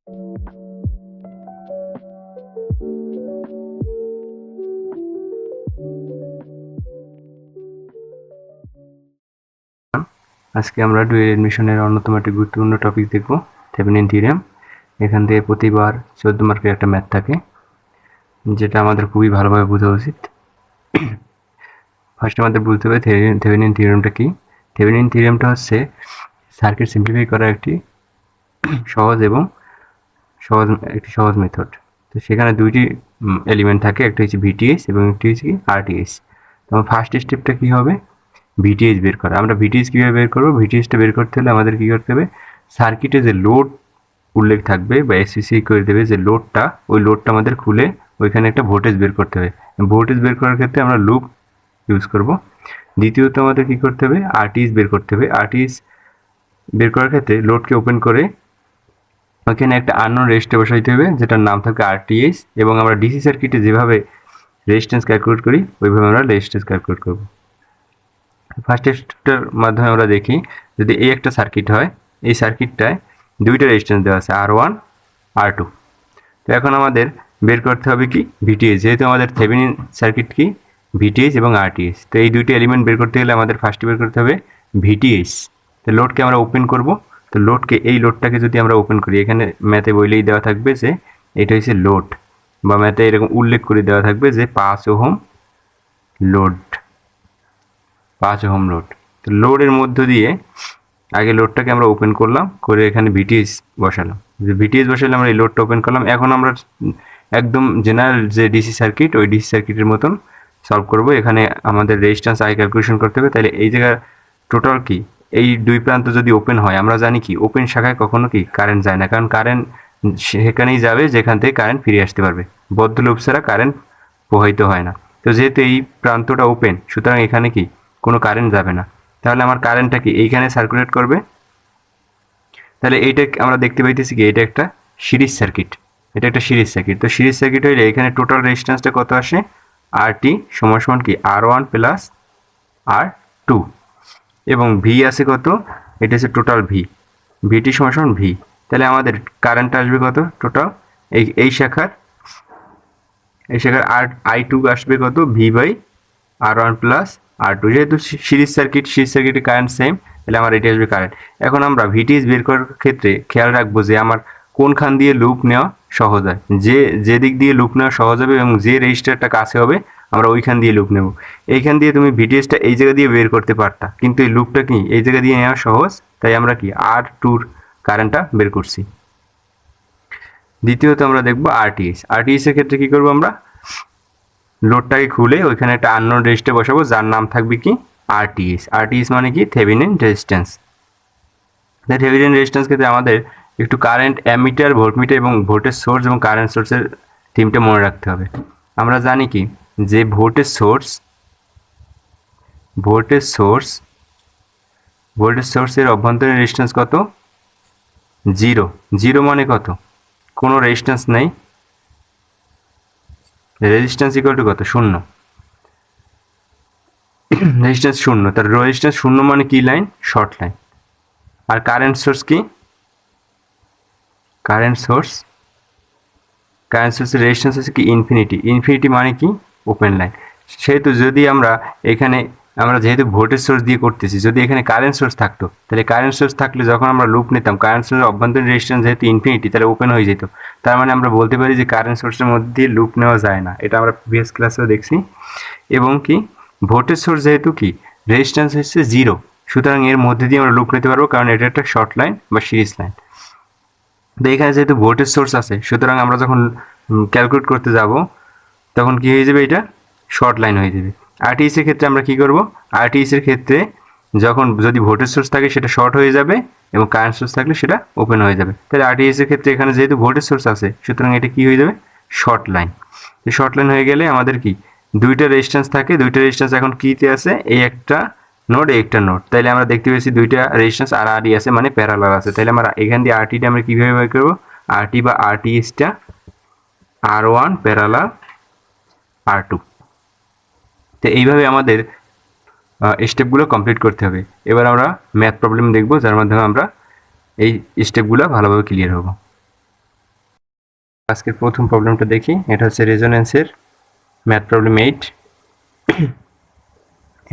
আজকে আমরা ডুয়েল এডমিশনের অন্যতম একটি গুরুত্বপূর্ণ টপিক দেখব, থেভেনিন থিওরেম। এখান থেকে প্রতিবার 14 মার্কের একটা ম্যাথ থাকে, যেটা আমাদের খুবই ভালোভাবে বোঝা উচিত। ফার্স্ট আমাদের বুঝতে হবে থেভেনিন থিওরেমটা কি। থেভেনিন থিওরেমটা হচ্ছে সার্কিট সিম্পলিফাই করার একটি সহজ মেথড। তো সেখানে দুইটি এলিমেন্ট থাকে, একটা হচ্ছে ভিটিএস এবং একটি হচ্ছে আরটিএস। তো ফার্স্ট স্টেপটা কি হবে, ভিটিএস বের করা। আমরা ভিটিএস কীভাবে বের করবো? ভিটিএসটা বের করতে হলে আমাদের কী করতে হবে, সার্কিটে যে লোড উল্লেখ থাকবে বা এসসিসি করে দেবে যে লোডটা, ওই লোডটা আমাদের খুলে ওইখানে একটা ভোল্টেজ বের করতে হবে। ভোল্টেজ বের করার ক্ষেত্রে আমরা লুপ ইউজ করব। দ্বিতীয়ত আমাদের কী করতে হবে, আরটিএস বের করতে হবে। আরটিএস বের করার ক্ষেত্রে লোডকে ওপেন করে ওইখানে একটা আননোন রেজিস্টার বসাইতে হবে, যেটার নাম থাকবে আরটিএস। এবং আমরা ডিসি সার্কিটে যেভাবে রেজিস্ট্যান্স ক্যালকুলেট করি ওইভাবে আমরা রেজিস্ট্যান্স ক্যালকুলেট করব। ফার্স্ট স্টেপটার মাধ্যমে আমরা দেখি, যদি এই একটা সার্কিট হয়, এই সার্কিটটায় দুইটা রেজিস্ট্যান্স দেওয়া আছে, R1 R2। তো এখন আমাদের বের করতে হবে কি, ভিটিএস। যেহেতু আমাদের থেভেনিন সার্কিট কি, ভিটিএস এবং আরটিএস। তো এই দুইটি এলিমেন্ট বের করতে গেলে আমাদের ফার্স্টে বের করতে হবে ভিটিএস। তো লোডকে আমরা ওপেন করব। তো এই লোডটাকে যদি আমরা ওপেন করি, এখানে ম্যাথে বইলেই দেওয়া থাকবে যে এটা হচ্ছে লোড, বা ম্যাথে এরকম উল্লেখ করে দেওয়া থাকবে যে 5 ওহম লোড, 5 ওহম লোড। তো লোডের মধ্য দিয়ে আগে লোডটাকে আমরা ওপেন করলাম, করে এখানে ভিটিএস বসালাম। যে ভিটিএস বসালে আমরা এই লোডটা ওপেন করলাম। এখন আমরা একদম জেনারেল যে ডিসি সার্কিট, ওই ডিসি সার্কিটের মতন সলভ করব। এখানে আমাদের রেজিস্ট্যান্স আই ক্যালকুলেশন করতে হবে। তাহলে এই জায়গায় টোটাল কি, এই দুই প্রান্ত যদি ওপেন হয়, আমরা জানি কি ওপেন শাখায় কখনো কি কারেন্ট যায় না, কারণ কারেন্ট সেখানেই যাবে যেখান থেকে কারেন্ট ফিরে আসতে পারবে। বদ্ধ লুপ ছাড়া কারেন্ট প্রবাহিত হয় না। তো যেহেতু এই প্রান্তটা ওপেন, সুতরাং এখানে কি কোনো কারেন্ট যাবে না। তাহলে আমার কারেন্টটা কি এইখানে সার্কুলেট করবে। তাহলে এইটা আমরা দেখতে পাইতেছি কি, এটা একটা সিরিজ সার্কিট, এটা একটা সিরিজ সার্কিট। তো সিরিজ সার্কিট হইলে এখানে টোটাল রেজিস্ট্যান্সটা কত আসে, আরটি সমান কি R1 প্লাস R2, এবং ভি আছে কত, এটা হচ্ছে টোটাল ভিটি সমান ভি। তাহলে আমাদের কারেন্ট আসবে কত টোটাল, এই শাখার I2 আসবে কত, V/R1 প্লাস R2। যেহেতু সিরিজ সার্কিটের কারেন্ট সেম, তাহলে আমার এটা আসবে কারেন্ট। এখন আমরা ভিটিএস বের করার ক্ষেত্রে খেয়াল রাখবো যে আমার কোনখান দিয়ে লুপ নেওয়া সহজ হয়। যে দিক দিয়ে লুপ নেওয়া সহজ হবে এবং যে রেজিস্টারটা কাছে হবে, আমরা ওইখান দিয়ে লুপ নেব। এইখান দিয়ে তুমি ভিটিএসটা এই জায়গা দিয়ে বের করতে পারতা, কিন্তু এই লুপটা কি এই জায়গা দিয়ে নেওয়া সহজ, তাই আমরা কি R2 কারেন্টটা বের করছি। দ্বিতীয়ত আমরা দেখবো আরটিএস এর ক্ষেত্রে কি করবো, আমরা লোডটাকে খুলে ওইখানে একটা আননোন রেজিস্টার বসাবো, যার নাম থাকবে কি আরটিএস মানে কি থেভেনিন রেজিস্ট্যান্স। থেভেনিন রেজিস্ট্যান্স ক্ষেত্রে আমাদের একটু কারেন্ট অ্যামিটার, ভোল্টমিটার এবং ভোল্টেজ সোর্স এবং কারেন্ট সোর্সের থিমটা মনে রাখতে হবে। আমরা জানি কি যে ভোল্টেজ সোর্সের অভ্যন্তরীণ রেজিস্ট্যান্স কত, 0 মানে কত, কোনো রেজিস্ট্যান্স নেই, রেজিস্ট্যান্স ইকুয়াল টু কত, 0। রেজিস্ট্যান্স 0, তার রেজিস্ট্যান্স 0 মানে কি লাইন, শর্ট লাইন। আর কারেন্ট সোর্স কি, কারেন্ট সোর্সের রেজিস্ট্যান্স আছে কি ইনফিনিটি মানে কি ওপেন লাইন। সেহেতু যদি আমরা যেহেতু ভোল্টেজ সোর্স দিয়ে করতেছি, যদি এখানে কারেন্ট সোর্স থাকতো, তাহলে কারেন্ট সোর্স থাকলে যখন আমরা লুপ নিতাম, কারেন্ট সোর্সের অভ্যন্তরীণ রেজিস্ট্যান্স যেহেতু ইনফিনিটি, তাহলে ওপেন হয়ে যেত। তার মানে আমরা বলতে পারি যে কারেন্ট সোর্সের মধ্যে দিয়ে লুপ নেওয়া যায় না, এটা আমরা প্রিভিয়াস ক্লাসেও দেখছি। এবং কি ভোল্টেজ সোর্স যেহেতু কি রেজিস্ট্যান্স হচ্ছে 0, সুতরাং এর মধ্যে দিয়ে আমরা লুপ নিতে পারবো, কারণ এটা একটা শর্ট লাইন বা সিরিজ লাইন। তো এখানে যেহেতু ভোল্টেজ সোর্স আছে, সুতরাং আমরা যখন ক্যালকুলেট করতে যাব, তখন কি হয়ে যাবে, এটা শর্ট লাইন হয়ে যাবে। আরটিএস এর ক্ষেত্রে আমরা কি করব, আরটিএস এর ক্ষেত্রে যদি ভোল্টেজ সোর্স থাকে সেটা শর্ট হয়ে যাবে, এবং কারেন্ট সোর্স থাকলে সেটা ওপেন হয়ে যাবে। তাহলে আরটিএস এর ক্ষেত্রে এখানে যেহেতু ভোল্টেজ সোর্স আছে, সুতরাং এটা কি হয়ে যাবে, শর্ট লাইন। তো শর্ট লাইন হয়ে গেলে আমাদের কি দুইটা রেজিস্ট্যান্স থাকে, দুইটা রেজিস্ট্যান্স এখন কিতে আছে, এই একটা নোড, এই একটা নোড। তাইলে আমরা দেখতে পেয়েছি দুইটা রেজিস্ট্যান্স আরই আছে, মানে প্যারালাল আছে। তাহলে আমরা এখান দিয়ে আরটিটা আমরা কিভাবে বের করব, আরটি বা আরটিএসটা R1 প্যারালাল R2। তো এইভাবে আমাদের স্টেপগুলো কমপ্লিট করতে হবে। এবার আমরা ম্যাথ প্রবলেম দেখব, যার মাধ্যমে আমরা এই স্টেপগুলো ভালোভাবে ক্লিয়ার হব। আজকের প্রথম প্রবলেমটা দেখি। এটা হচ্ছে রেজোনেন্সের ম্যাথ প্রবলেম 8।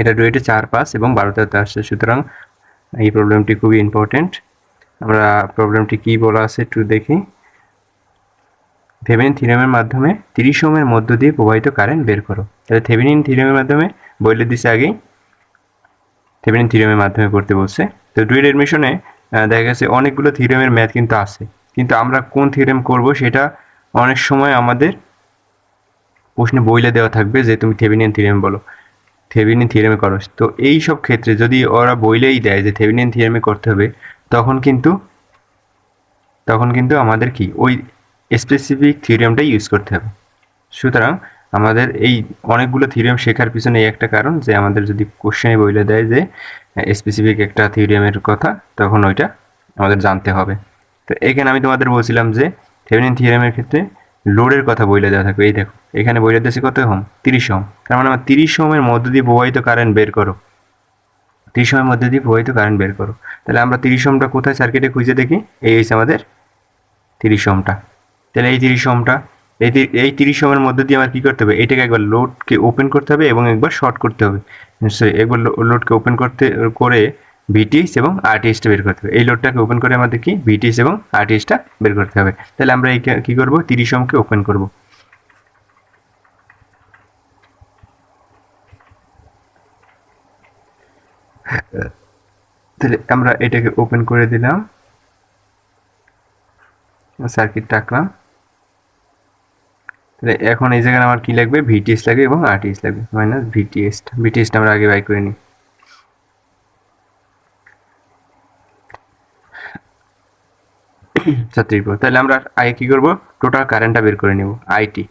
এটা ডুয়েটে 4, 5 এবং 12তে আসছে, সুতরাং এই প্রবলেমটি খুবই ইম্পর্টেন্ট। আমরা প্রবলেমটি কি বলা আছে একটু দেখি। থেভেনিন থিওরেমের মাধ্যমে 30 ওহমের মধ্য দিয়ে প্রবাহিত কারেন্ট বের করো। তাহলে থেভেনিন থিওরেমের মাধ্যমে বলে দিছে আগেই, থেভেনিন থিওরেমের মাধ্যমে করতে বলছে। তো ডুয়েট এডমিশনে দেখা গেছে অনেকগুলো থিওরেমের ম্যাথ কিন্তু আছে, কিন্তু আমরা কোন থিওরেম করব সেটা অনেক সময় আমাদের প্রশ্নে বইলে দেওয়া থাকবে যে তুমি থেভেনিন থিওরেম বলো, থেভেনিন থিওরেমে করো। তো এই সব ক্ষেত্রে যদি ওরা বইলেই দেয় যে থেভেনিন থিওরেমে করতে হবে, তখন কিন্তু আমাদের কি ওই স্পেসিফিক থিওরেমটাই ইউজ করতে হবে। সুতরাং আমাদের এই অনেকগুলো থিওরেম শেখার পিছনে এই একটা কারণ যে আমাদের যদি কোশ্চেনে বইলে দেয় যে স্পেসিফিক একটা থিওরেমের কথা, তখন ওইটা আমাদের জানতে হবে। তো এখানে আমি তোমাদের বলছিলাম যে থেভেনিন থিওরেমের ক্ষেত্রে লোডের কথা বইলে দেওয়া থাকবে। এই দেখো এখানে বইলে দিয়েছে কত ওহম, 30 ওহম। তার মানে আমার 30 ওহমের মধ্য দিয়ে প্রবাহিত কারেন্ট বের করো, 30 ওহমের মধ্যে দিয়ে প্রবাহিত কারেন্ট বের করো। তাহলে আমরা 30 ওহমটা কোথায় সার্কিটে খুঁজে দেখি, এই হচ্ছে আমাদের 30 ওহমটা। তাহলে এই 30 ওহমটা, এই 30 ওহমের মধ্যে দিয়ে আমার কী করতে হবে, এটাকে একবার লোডকে ওপেন করতে হবে এবং একবার শর্ট করতে হবে। সরি, একবার লোডকে ওপেন করে ভিটিএস এবং আরটিএসটা বের করতে হবে। এই লোডটাকে ওপেন করে আমাদের কি ভিটিএস এবং আরটিএসটা বের করতে হবে। তাহলে আমরা এই কী করবো, 30 ওহমকে ওপেন করব। তাহলে আমরা এটাকে ওপেন করে দিলাম, সার্কিটটা আঁকলাম। তাহলে এখন এই জায়গায় আমার কি লাগবে, ভিটিএস লাগবে এবং আরটিএস লাগবে, মাইনাস ভিটিএসটা আমরা আগে বাই করে নিই। তাহলে আমরা আগে কি করব, টোটাল কারেন্টটা বের করে নেব, আইটি।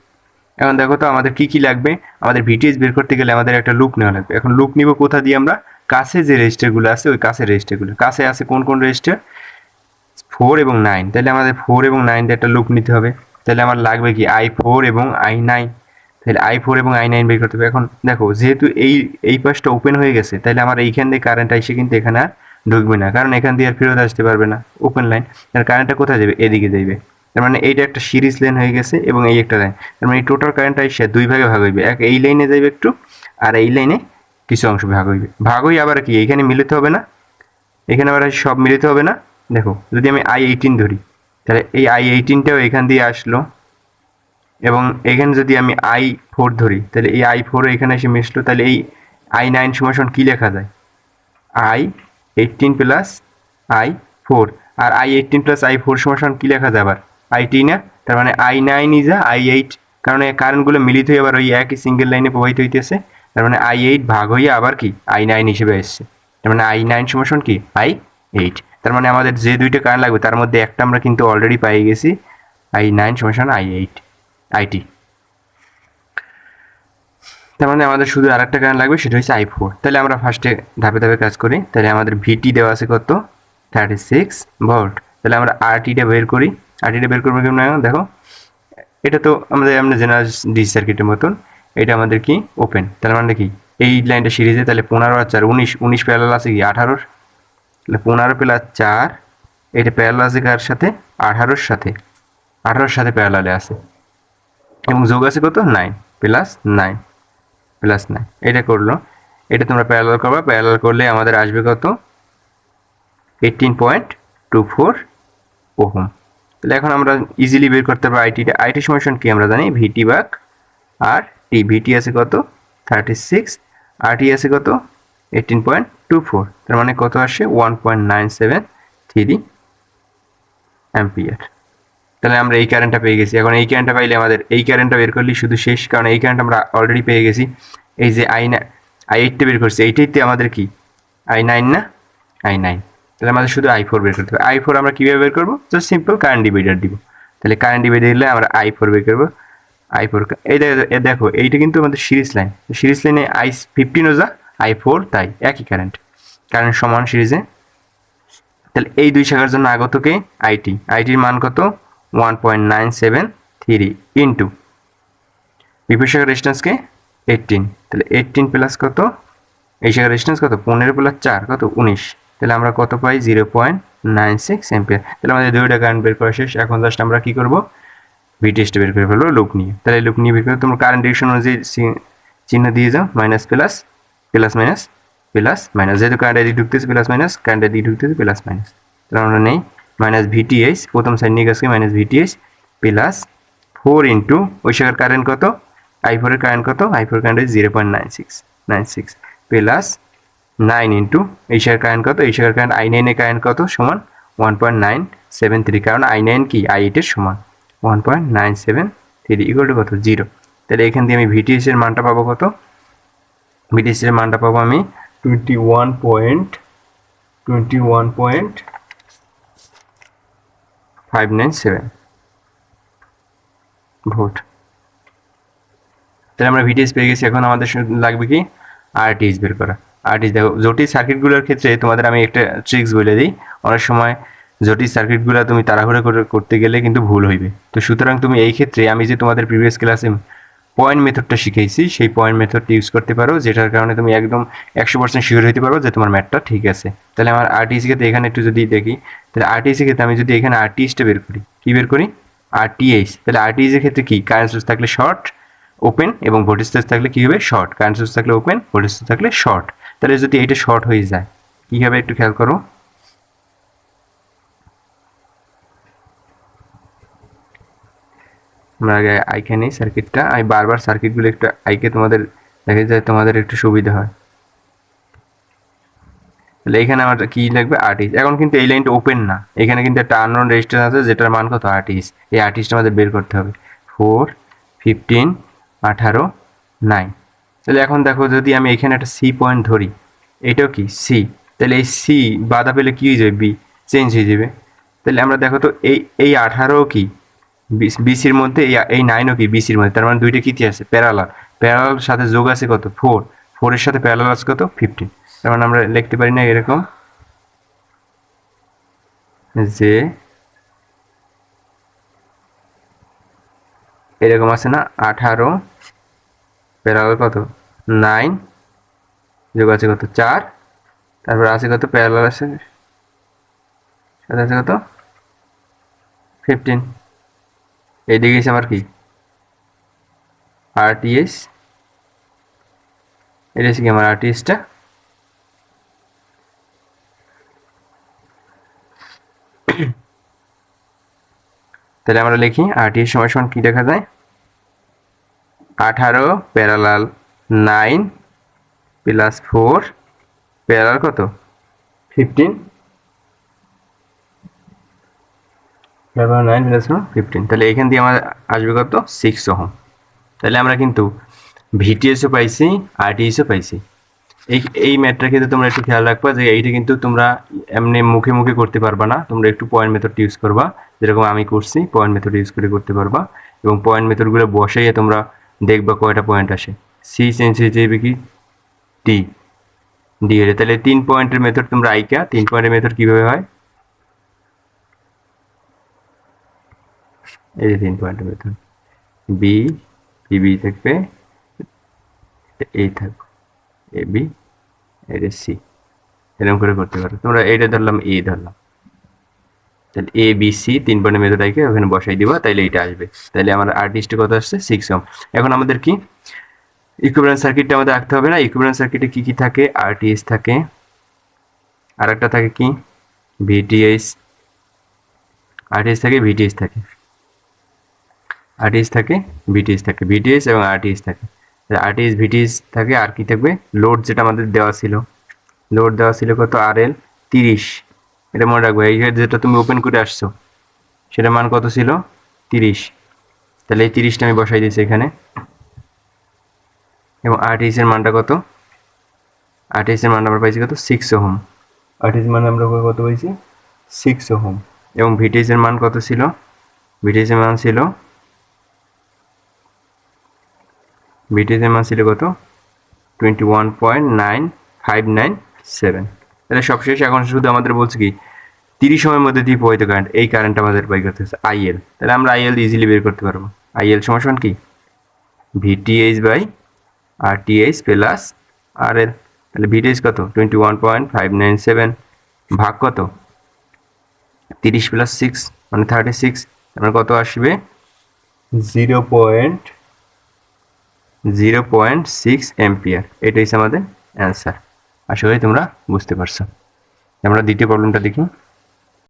এখন দেখো তো আমাদের কি লাগবে, আমাদের ভিটিএস বের করতে গেলে আমাদের একটা লুপ নেওয়া লাগবে। এখন লুপ নিব কোথা দিয়ে, আমরা কাছে যে রেজিস্টারগুলো আছে ওই কাছের রেজিস্টারগুলো, কাছে আছে কোন কোন রেজিস্টার, 4 এবং 9। তাহলে আমাদের 4 এবং 9 দিয়ে একটা লুপ নিতে হবে। তাহলে আমার লাগবে কি i4 এবং i9। তাহলে i4 এবং i9 বের করতে হবে। এখন দেখো যেহেতু এই পাশটা ওপেন হয়ে গেছে, তাহলে আমার এইখান দিয়ে কারেন্ট এসে কিন্তু এখানে আর ঢুকবে না, কারণ এখান দিয়ে আর ফেরত আসতে পারবে না, ওপেন লাইন। তাহলে কারেন্টটা কোথায় যাবে, এদিকে যাবে। তার মানে এইটা একটা সিরিজ লাইন হয়ে গেছে এবং এই একটা লাইন। তার মানে এই টোটাল কারেন্টটা এসে দুই ভাগে ভাগ হইবে, এক এই লাইনে যাবে একটু, আর এই লাইনে কিছু অংশ ভাগ হইবে। ভাগ হয়ে আবার কি এখানে মিলিত হবে না, এখানে আবার সব মিলিত হবে না। দেখো যদি আমি i18 ধরি, তাহলে এই i18টাও এখান দিয়ে আসলো, এবং এখানে যদি আমি i4 ধরি, তাহলে এই i4 এখানে এসে মিশলো। তাহলে এই i9 সমান কি লেখা যায়, i18 প্লাস i4। আর i18 প্লাস i4 সমান কি লেখা যায় আবার, i10 না। তার মানে i9 ইজ i8, কারণ এই কারেন্টগুলো মিলিত হয়ে আবার ওই একই সিঙ্গেল লাইনে প্রবাহিত হইতেছে। তার মানে i8 ভাগ হয়ে আবার কি i9 হিসেবে এসছে। তার মানে i9 সমান কি i8। তার মানে আমাদের যে দুইটা কারেন্ট লাগবে তার মধ্যে একটা আমরা কিন্তু অলরেডি পেয়ে গেছি, i9 সমান i8 আইটি। তার মানে আমাদের শুধু আরেকটা কারেন্ট লাগবে, সেটা হচ্ছে i4। তাহলে আমরা ফার্স্টে ধাপে ধাপে কাজ করি। তাহলে আমাদের ভিটি দেওয়া আছে কত, 36 ভোল্ট। তাহলে আমরা আরটিটা বের করি। আরটিটা বের করবো কেমন, দেখো এটা তো আমাদের জেনারেল ডিসি সার্কিটের মতন, এটা আমাদের কি ওপেন। তাহলে মানে কি এই লাইনটা সিরিজে, তাহলে 15 আর 4 19, 19 প্যারালাল আছে কি 18। তাহলে 15 প্লাস 4, এটা প্যারালাল আছে কার সাথে, 18-র সাথে, 18-র সাথে প্যারালালে আছে, এবং যোগ আছে কত 9 প্লাস 9 প্লাস 9। এটা করলো, এটা তোমরা প্যারালাল করবা, প্যারালাল করলে আমাদের আসবে কত 18.24 ওহম। তাহলে এখন আমরা ইজিলি বের করতে পারবো আইটিটা। আইটি সমান কি আমরা জানি, ভিটি ভাগ আর টি। ভিটি আছে কত 36, আর টি আছে কত 18.24। তার মানে কত আসে 1.973 অ্যাম্পিয়ার। তাহলে আমরা এই কারেন্টটা পেয়ে গেছি। এখন এই কারেন্টটা পাইলে আমাদের এই কারেন্টটা বের করলেই শুধু শেষ, কারণ এই কারেন্ট আমরা অলরেডি পেয়ে গেছি। এই যে i8টা বের করছি, এইটাইতে আমাদের কি i9 না, i9। তাহলে আমাদের শুধু i4 বের করতে হবে। i4 আমরা কীভাবে বের করবো, জাস্ট সিম্পল কারেন্ট ডিভাইডার দিব। তাহলে কারেন্ট ডিভাইডার দিলে আমরা i4 বের করবো। i4 এই দেখো এইটা কিন্তু আমাদের সিরিজ লাইন, সিরিজ লাইনে i15 ও যা i4 তাই একই কারেন্ট, কারেন্ট সমান সিরিজে। তাহলে এই দুই শাখার জন্য আগতকে আইটির মান কত 1.973 ইন্টু বিপরীত শাখার রেজিস্ট্যান্সকে 18। তাহলে 18 প্লাস কত, এই শাখার রেজিস্ট্যান্স কত 15 প্লাস 4 কত 19। তাহলে আমরা কত পাই 0.96 অ্যাম্পিয়ার। তাহলে আমাদের দুইটা কারেন্ট বের করা শেষ। এখন জাস্ট আমরা কি করব, ভিটিএসটা বের করে ফেলবো লুপ নিয়ে। তাহলে লুপ নিয়ে বের করে তোমরা কারেন্ট ডিরেকশন অনুযায়ী চিহ্ন দিয়ে যাও, minus plus, plus minus, plus minus, যেহেতু কারেন্ট এদিকে ঢুকতেছে প্লাস মাইনাস, কারেন্ট এদিকে ঢুকতেছে প্লাস মাইনাস। তাহলে আমরা নেই মাইনাস ভিটিএস, প্রথম সাইড নিয়ে গেছে মাইনাস ভিটিএস প্লাস 4 ইন্টু ওই শাখার কারেন্ট কত, i4 এর কারেন্ট কত, i4 কারেন্ট 0.96 প্লাস 9 ইন্টু এই শাখার কারেন্ট কত, এই শাখার কারেন্ট i9 এর কারেন্ট কত সমান 1.973, কারণ i9 কি i8 এর সমান 1.973 ইকুয়াল টু কত 0। তাহলে এখান দিয়ে আমি ভিটিএস এর মানটা পাবো কত, ভিটিএস এর মানটা পাবো আমি 21.597 ভোল্ট। তাহলে আমরা ভিটিএস পেয়ে গেছি। এখন আমাদের লাগবে কি আরটিএস বের করা। আরটিএস দেখো, জটিল সার্কিটগুলোর ক্ষেত্রে তোমাদের আমি একটা ট্রিক্স বলে দিই। অনেক সময় জটিল সার্কিটগুলো তুমি তাড়াহুড়ো করে করতে গেলে কিন্তু ভুল হইবে। তো সুতরাং তুমি এই ক্ষেত্রে আমি যে তোমাদের প্রিভিয়াস ক্লাসে পয়েন্ট মেথডটা শিখাইছি সেই পয়েন্ট মেথডটা ইউজ করতে পারো, যেটার কারণে তুমি একদম 100% শিওর হতে পারো যে তোমার ম্যাথটা ঠিক আছে। তাহলে আমার আরটিএস ক্ষেত্রে এখানে একটু যদি দেখি, তাহলে আরটিএস ক্ষেত্রে আমি যদি এখানে আরটিএসটা বের করি, কি বের করি আরটিএস, তাহলে আরটিএস এর ক্ষেত্রে কি কারেন্ট সোর্স থাকলে শর্ট ওপেন এবং ভোল্টেজ সোর্স থাকলে কি হবে শর্ট, কারেন্ট সোর্স থাকলে ওপেন, ভোল্টেজ সোর্স থাকলে শর্ট। তাহলে যদি এটা শর্ট হয়ে যায় কি হবে একটু খেয়াল করো, আমরা আগে আইকে নেই সার্কিটটা, আমি বারবার সার্কিটগুলো একটু আইকে তোমাদের দেখা যায় তোমাদের একটু সুবিধা হয়। তাহলে এখানে আমার কি লাগবে আরটিএস। এখন কিন্তু এই লাইনটা ওপেন না, এখানে কিন্তু একটা আননোন রেজিস্ট্যান্স আছে যেটার মান কত আরটিএস। এই আরটিএসটা আমাদের বের করতে হবে 4 15 18 9। তাহলে এখন দেখো যদি আমি এখানে একটা সি পয়েন্ট ধরি, এটাও কি সি, তাহলে এই সি বাধা পেলে কি হয়ে যাবে বি চেঞ্জ হয়ে যাবে। তাহলে আমরা দেখো তো এই 18 কি বিসির মধ্যে, এই 9ও কি বিসির মধ্যে, তার মানে দুইটা কি আছে প্যারালাল, প্যারালাল সাথে যোগ আছে কত 4, 4 এর সাথে প্যারালাল আছে কত 15। তার মানে আমরা লিখতে পারি না এরকম যে এরকম আছে না 18 প্যারালাল কত 9 যোগ আছে কত 4, তারপর আছে কত প্যারালাল আছে সাথে আছে কত 15। এইদিকে আছে আমার কি আরটিএস, এটা হচ্ছে কি আমার আরটিএসটা। তাহলে আমরা লিখি আরটিএস সমান সমান কি দেখা যায় 18 প্যারালাল 9 প্লাস 4 প্যারালাল কত 15, প্যারালাল 9 প্লাস 15। তাহলে এখান দিয়ে আমার আসবে কত 6 ওহম। তাহলে আমরা কিন্তু ভিটিএসও পাইছি আরটিএসও পাইছি। এই ম্যাথটার ক্ষেত্রে তোমরা একটু খেয়াল রাখবা যে এইটা কিন্তু তোমরা এমনি মুখে মুখে করতে পারবা না, তোমরা একটু পয়েন্ট মেথড ইউজ করবা, যেরকম আমি করছি পয়েন্ট মেথড ইউজ করে করতে পারবা। এবং পয়েন্ট মেথডগুলো বসাইয়ে তোমরা দেখবা কয়টা পয়েন্ট আসে। সি চেঞ্জ হয়ে যাবে কি ডি, ডি হলে তাহলে 3 পয়েন্টের মেথড তোমরা আইকা 3 পয়েন্টের মেথড কিভাবে হয়, এই যে 3 পয়েন্টের মেথড বি বি থাকবে, এ থাকবে এ বি, এটা সি, এরকম করে করতে পারো তোমরা। এটা ধরলাম এ ধরলাম, তাহলে এ বি সি 3 পয়েন্টের মেথড আইকে ওখানে বসাই দিবা, তাইলে এটা আসবে। তাহলে আমার আরটিএসটা কত আসছে 6 ওহম। এখন আমাদের কি ইকুইভ্যালেন্ট সার্কিটটা আমাদের আঁকতে হবে না। ইকুইভ্যালেন্ট সার্কিটে কি কি থাকে আরটিএস থাকে, আর একটা থাকে কি ভিটিএস, আরটিএস থাকে ভিটিএস থাকে, আরটিএস থাকে ভিটিএস থাকে, ভিটিএস এবং আরটিএস থাকে। আরটিএস ভিটিএস থাকে, আর কি থাকবে লোড যেটা আমাদের দেওয়া ছিল, লোড দেওয়া ছিল কত আরএল 30, এটা মনে রাখবে। এই যেটা তুমি ওপেন করে আসছো সেটা মান কত ছিল 30, তাহলে এই 30টা আমি বসাই দিয়েছি এখানে। এবং আরটিএস এর মানটা কত, আরটিএস এর মান আমরা পাইছি কত 6 ওহম, আরটিএস মান আমরা কত পাইছি 6 ওহম। এবং ভিটিএস এর মান কত ছিল, ভিটিএস এর মান ছিল কত 21.9597। তাহলে সবশেষে এখন শুধু আমাদের বলছে কি 30 সময়ের মধ্যে দিয়ে প্রবাহিত কারেন্ট, এই কারেন্ট আমাদের বাই করতে হচ্ছে আইএল। তাহলে আমরা আইএল ইজিলি বের করতে পারবো। আইএল সমান কি ভিটিএইচ বাই আরটিএইচ প্লাস আরএল। তাহলে ভিটিএইচ কত 21.597 ভাগ কত 30 প্লাস 6 মানে 36, তারপরে কত আসবে 0.6 অ্যাম্পিয়ার। এটা হচ্ছে আমাদের অ্যান্সার। আশা করি তোমরা বুঝতে পারছো। আমরা দ্বিতীয় প্রবলেমটা দেখি।